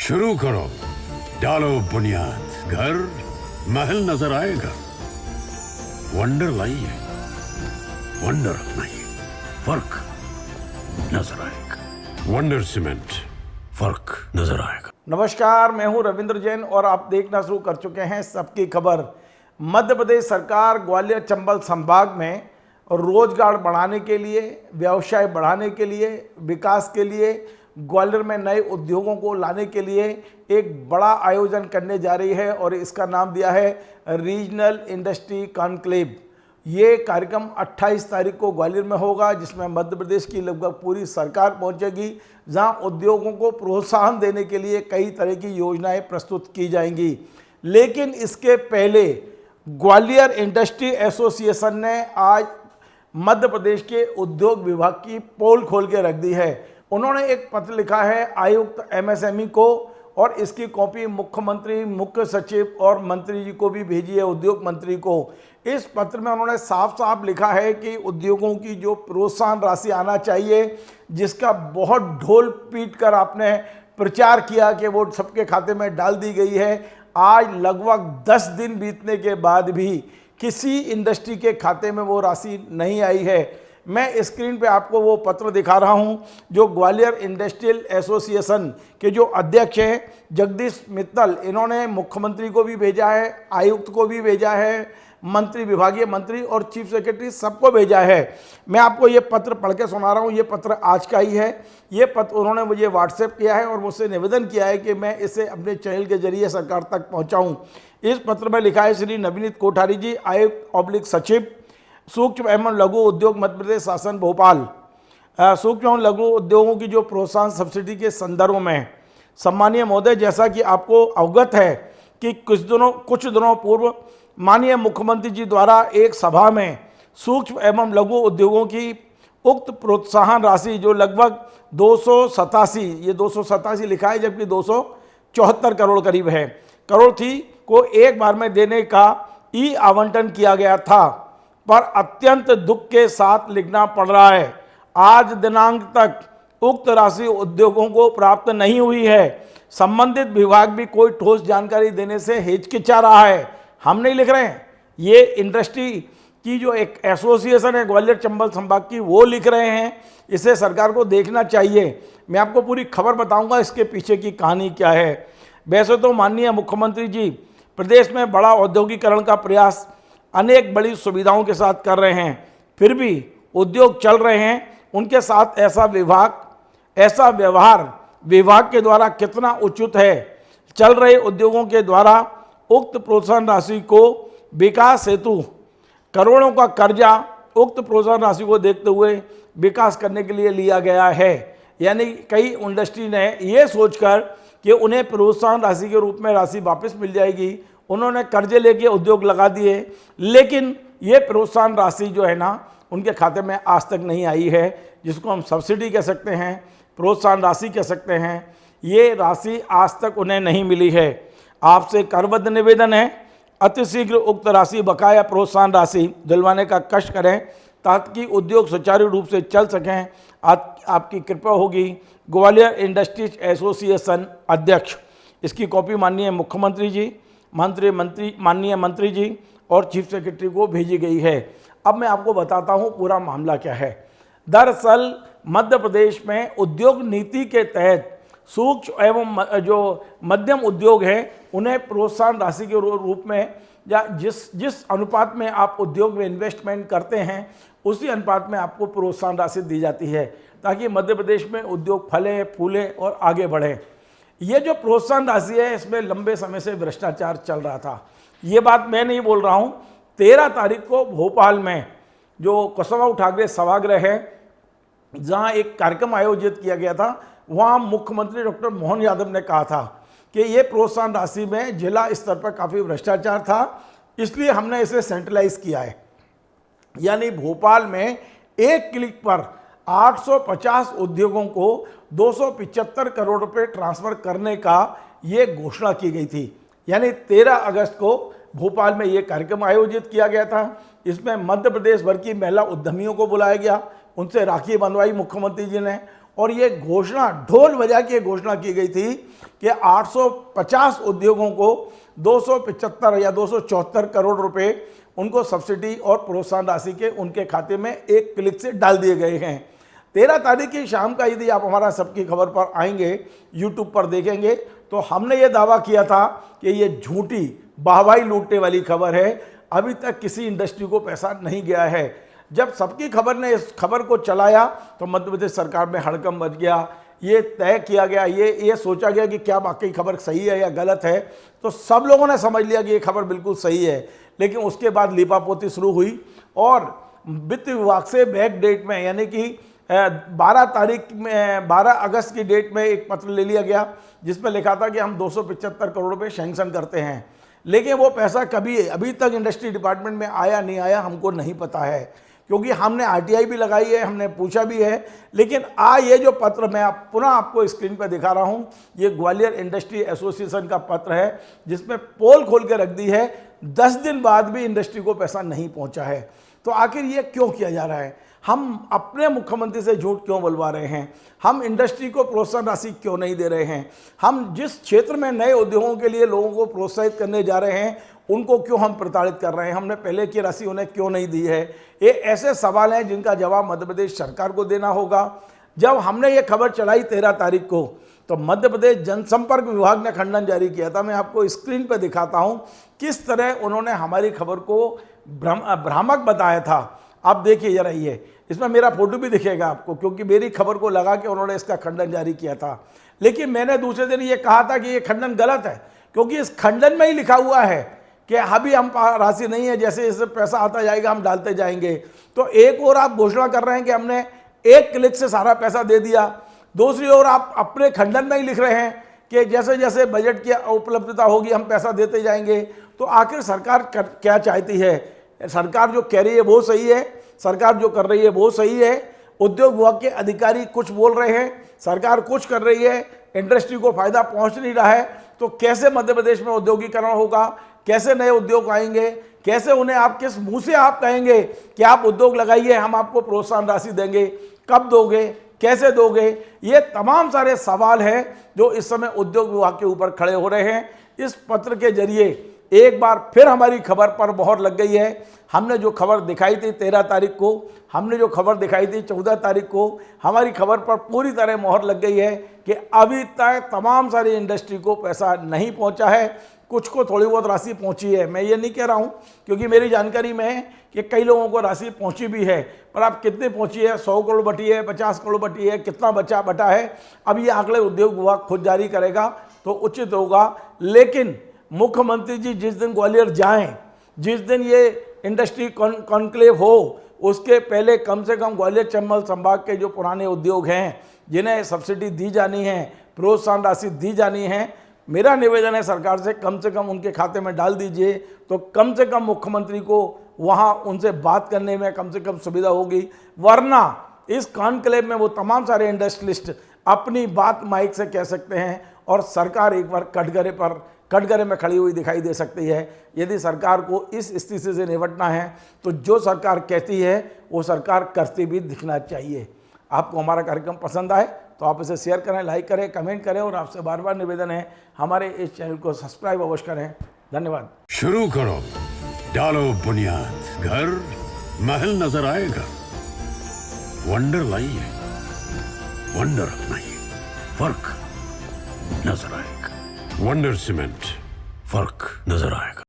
शुरू करो, डालो बुनियाद, घर महल नजर आएगा। वंडर लाइए, वंडर अपनाइए, फर्क नजर आएगा। वंडर सीमेंट, फर्क नजर आएगा। नमस्कार, मैं हूं रविंद्र जैन और आप देखना शुरू कर चुके हैं सबकी खबर। मध्य प्रदेश सरकार ग्वालियर चंबल संभाग में रोजगार बढ़ाने के लिए, व्यवसाय बढ़ाने के लिए, विकास के लिए, ग्वालियर में नए उद्योगों को लाने के लिए एक बड़ा आयोजन करने जा रही है और इसका नाम दिया है रीजनल इंडस्ट्री कॉन्क्लेव। ये कार्यक्रम 28 तारीख को ग्वालियर में होगा, जिसमें मध्य प्रदेश की लगभग पूरी सरकार पहुंचेगी, जहां उद्योगों को प्रोत्साहन देने के लिए कई तरह की योजनाएं प्रस्तुत की जाएंगी। लेकिन इसके पहले ग्वालियर इंडस्ट्री एसोसिएशन ने आज मध्य प्रदेश के उद्योग विभाग की पोल खोल के रख दी है। उन्होंने एक पत्र लिखा है आयुक्त एमएसएमई को और इसकी कॉपी मुख्यमंत्री, मुख्य सचिव और मंत्री जी को भी भेजी है, उद्योग मंत्री को। इस पत्र में उन्होंने साफ साफ लिखा है कि उद्योगों की जो प्रोत्साहन राशि आना चाहिए, जिसका बहुत ढोल पीट कर आपने प्रचार किया कि वो सबके खाते में डाल दी गई है, आज लगभग 10 दिन बीतने के बाद भी किसी इंडस्ट्री के खाते में वो राशि नहीं आई है। मैं स्क्रीन पे आपको वो पत्र दिखा रहा हूं जो ग्वालियर इंडस्ट्रियल एसोसिएशन के जो अध्यक्ष हैं जगदीश मित्तल, इन्होंने मुख्यमंत्री को भी भेजा है, आयुक्त को भी भेजा है, मंत्री, विभागीय मंत्री और चीफ सेक्रेटरी सबको भेजा है। मैं आपको ये पत्र पढ़ के सुना रहा हूँ। ये पत्र आज का ही है। ये पत्र उन्होंने मुझे व्हाट्सएप किया है और मुझसे निवेदन किया है कि मैं इसे अपने चैनल के जरिए सरकार तक पहुँचाऊँ। इस पत्र में लिखा है श्री नवनीत कोठारी जी, आयुक्त सचिव सूक्ष्म एवं लघु उद्योग मध्य प्रदेश शासन भोपाल। सूक्ष्म एवं लघु उद्योगों की जो प्रोत्साहन सब्सिडी के संदर्भ में सम्मानीय महोदय, जैसा कि आपको अवगत है कि कुछ दिनों पूर्व माननीय मुख्यमंत्री जी द्वारा एक सभा में सूक्ष्म एवं लघु उद्योगों की उक्त प्रोत्साहन राशि जो लगभग 287 लिखा है जबकि 274 करोड़ करीब है करोड़ थी, को एक बार में देने का आवंटन किया गया था, पर अत्यंत दुख के साथ लिखना पड़ रहा है आज दिनांक तक उक्त राशि उद्योगों को प्राप्त नहीं हुई है। संबंधित विभाग भी कोई ठोस जानकारी देने से हिचकिचा रहा है। हम नहीं लिख रहे हैं, ये इंडस्ट्री की जो एक एसोसिएशन है ग्वालियर चंबल संभाग की, वो लिख रहे हैं। इसे सरकार को देखना चाहिए। मैं आपको पूरी खबर बताऊंगा इसके पीछे की कहानी क्या है। वैसे तो माननीय मुख्यमंत्री जी प्रदेश में बड़ा औद्योगिकरण का प्रयास अनेक बड़ी सुविधाओं के साथ कर रहे हैं, फिर भी उद्योग चल रहे हैं। उनके साथ ऐसा व्यवहार विभाग के द्वारा कितना उचित है। चल रहे उद्योगों के द्वारा उक्त प्रोत्साहन राशि को विकास हेतु करोड़ों का कर्जा उक्त प्रोत्साहन राशि को देखते हुए विकास करने के लिए लिया गया है। यानी कई इंडस्ट्री ने ये सोचकर कि उन्हें प्रोत्साहन राशि के रूप में राशि वापस मिल जाएगी, उन्होंने कर्जे लेके उद्योग लगा दिए, लेकिन ये प्रोत्साहन राशि जो है ना उनके खाते में आज तक नहीं आई है, जिसको हम सब्सिडी कह सकते हैं, प्रोत्साहन राशि कह सकते हैं। ये राशि आज तक उन्हें नहीं मिली है। आपसे करबद्ध निवेदन है, अतिशीघ्र उक्त राशि बकाया प्रोत्साहन राशि दिलवाने का कष्ट करें ताकि उद्योग सुचारू रूप से चल सकें। आपकी कृपा होगी। ग्वालियर इंडस्ट्रीज एसोसिएशन अध्यक्ष। इसकी कॉपी माननीय मुख्यमंत्री जी, माननीय मंत्री जी और चीफ सेक्रेटरी को भेजी गई है। अब मैं आपको बताता हूँ पूरा मामला क्या है। दरअसल मध्य प्रदेश में उद्योग नीति के तहत सूक्ष्म एवं जो मध्यम उद्योग हैं उन्हें प्रोत्साहन राशि के रूप में या जिस अनुपात में आप उद्योग में इन्वेस्टमेंट करते हैं उसी अनुपात में आपको प्रोत्साहन राशि दी जाती है, ताकि मध्य प्रदेश में उद्योग फले फूले और आगे बढ़े। ये जो प्रोत्साहन राशि है इसमें लंबे समय से भ्रष्टाचार चल रहा था। ये बात मैं नहीं बोल रहा हूँ। 13 तारीख को भोपाल में जो कुशाभाऊ ठाकरे सभागृह है, जहाँ एक कार्यक्रम आयोजित किया गया था, वहाँ मुख्यमंत्री डॉक्टर मोहन यादव ने कहा था कि ये प्रोत्साहन राशि में जिला स्तर पर काफ़ी भ्रष्टाचार था, इसलिए हमने इसे सेंट्रलाइज किया है। यानी भोपाल में एक क्लिक पर 850 उद्योगों को 275 करोड़ रुपए ट्रांसफर करने का ये घोषणा की गई थी। यानी 13 अगस्त को भोपाल में ये कार्यक्रम आयोजित किया गया था। इसमें मध्य प्रदेश भर की महिला उद्यमियों को बुलाया गया, उनसे राखी बंधवाई मुख्यमंत्री जी ने, और ये घोषणा ढोल बजा के घोषणा की गई थी कि 850 उद्योगों को 275 या 274 करोड़ रुपए उनको सब्सिडी और प्रोत्साहन राशि के उनके खाते में एक क्लिक से डाल दिए गए हैं। 13 तारीख की शाम का यदि आप हमारा सबकी खबर पर आएंगे, यूट्यूब पर देखेंगे, तो हमने ये दावा किया था कि ये झूठी वाहवाही लूटने वाली खबर है। अभी तक किसी इंडस्ट्री को पैसा नहीं गया है। जब सबकी खबर ने इस खबर को चलाया तो मध्य प्रदेश सरकार में हड़कंप मच गया। ये तय किया गया, ये सोचा गया कि क्या वाकई खबर सही है या गलत है, तो सब लोगों ने समझ लिया कि ये खबर बिल्कुल सही है। लेकिन उसके बाद लीपापोती शुरू हुई और वित्त विभाग से बैक डेट में, यानी कि 12 अगस्त की डेट में एक पत्र ले लिया गया जिसमें लिखा था कि हम 275 करोड़ रुपए सैंक्शन करते हैं। लेकिन वो पैसा कभी अभी तक इंडस्ट्री डिपार्टमेंट में आया नहीं आया हमको नहीं पता है, क्योंकि हमने आरटीआई भी लगाई है, हमने पूछा भी है। लेकिन ये जो पत्र मैं पुनः आपको स्क्रीन पर दिखा रहा हूँ, ये ग्वालियर इंडस्ट्री एसोसिएशन का पत्र है जिसमें पोल खोल के रख दी है। 10 दिन बाद भी इंडस्ट्री को पैसा नहीं पहुँचा है। तो आखिर ये क्यों किया जा रहा है? हम अपने मुख्यमंत्री से झूठ क्यों बुलवा रहे हैं? हम इंडस्ट्री को प्रोत्साहन राशि क्यों नहीं दे रहे हैं? हम जिस क्षेत्र में नए उद्योगों के लिए लोगों को प्रोत्साहित करने जा रहे हैं उनको क्यों हम प्रताड़ित कर रहे हैं? हमने पहले की राशि उन्हें क्यों नहीं दी है? ये ऐसे सवाल हैं जिनका जवाब मध्य प्रदेश सरकार को देना होगा। जब हमने ये खबर चलाई 13 तारीख को, तो मध्य प्रदेश जनसंपर्क विभाग ने खंडन जारी किया था। मैं आपको स्क्रीन पर दिखाता हूँ किस तरह उन्होंने हमारी खबर को भ्रामक बताया था। आप देखिए जरा, ये इसमें मेरा फोटो भी दिखेगा आपको, क्योंकि मेरी खबर को लगा के उन्होंने इसका खंडन जारी किया था। लेकिन मैंने दूसरे दिन ये कहा था कि ये खंडन गलत है, क्योंकि इस खंडन में ही लिखा हुआ है कि अभी हम राशि नहीं है, जैसे जैसे पैसा आता जाएगा हम डालते जाएंगे। तो एक और आप घोषणा कर रहे हैं कि हमने एक क्लिक से सारा पैसा दे दिया, दूसरी ओर आप अपने खंडन में ही लिख रहे हैं कि जैसे जैसे बजट की उपलब्धता होगी हम पैसा देते जाएंगे। तो आखिर सरकार क्या चाहती है? सरकार जो कह रही है वो सही है, सरकार जो कर रही है वो सही है। उद्योग विभाग के अधिकारी कुछ बोल रहे हैं, सरकार कुछ कर रही है, इंडस्ट्री को फायदा पहुंच नहीं रहा है। तो कैसे मध्य प्रदेश में औद्योगिकरण होगा? कैसे नए उद्योग आएंगे? कैसे उन्हें आप किस मुंह से आप कहेंगे कि आप उद्योग लगाइए, हम आपको प्रोत्साहन राशि देंगे? कब दोगे? कैसे दोगे? ये तमाम सारे सवाल हैं जो इस समय उद्योग विभाग के ऊपर खड़े हो रहे हैं। इस पत्र के जरिए एक बार फिर हमारी खबर पर मोहर लग गई है। हमने जो खबर दिखाई थी 13 तारीख को, हमने जो खबर दिखाई थी 14 तारीख को, हमारी खबर पर पूरी तरह मोहर लग गई है कि अभी तक तमाम सारी इंडस्ट्री को पैसा नहीं पहुंचा है। कुछ को थोड़ी बहुत राशि पहुंची है, मैं ये नहीं कह रहा हूं, क्योंकि मेरी जानकारी में है कि कई लोगों को राशि पहुंची भी है। पर अब कितनी पहुंची है? 100 करोड़ बटी है, 50 करोड़ बटी है, कितना बटा है? अब ये आंकड़े उद्योग विभाग खुद जारी करेगा तो उचित होगा। लेकिन मुख्यमंत्री जी जिस दिन ग्वालियर जाएं, जिस दिन ये इंडस्ट्री कॉन्क्लेव हो, उसके पहले कम से कम ग्वालियर चंबल संभाग के जो पुराने उद्योग हैं जिन्हें सब्सिडी दी जानी है, प्रोत्साहन राशि दी जानी है, मेरा निवेदन है सरकार से कम उनके खाते में डाल दीजिए। तो कम से कम मुख्यमंत्री को वहाँ उनसे बात करने में कम से कम सुविधा होगी। वरना इस कॉन्क्लेव में वो तमाम सारे इंडस्ट्रियलिस्ट अपनी बात माइक से कह सकते हैं और सरकार एक बार कटघरे में खड़ी हुई दिखाई दे सकती है। यदि सरकार को इस स्थिति से निपटना है तो जो सरकार कहती है वो सरकार करती भी दिखना चाहिए। आपको हमारा कार्यक्रम पसंद आए तो आप इसे शेयर करें, लाइक करें, कमेंट करें और आपसे बार बार निवेदन है हमारे इस चैनल को सब्सक्राइब अवश्य करें। धन्यवाद। शुरू करो, डालो बुनियाद, घर महल नजर आएगा। वंडर लाइए, वंडर अपनाइए, फर्क नजर आएगा। वंडर सीमेंट, फर्क नजर आएगा।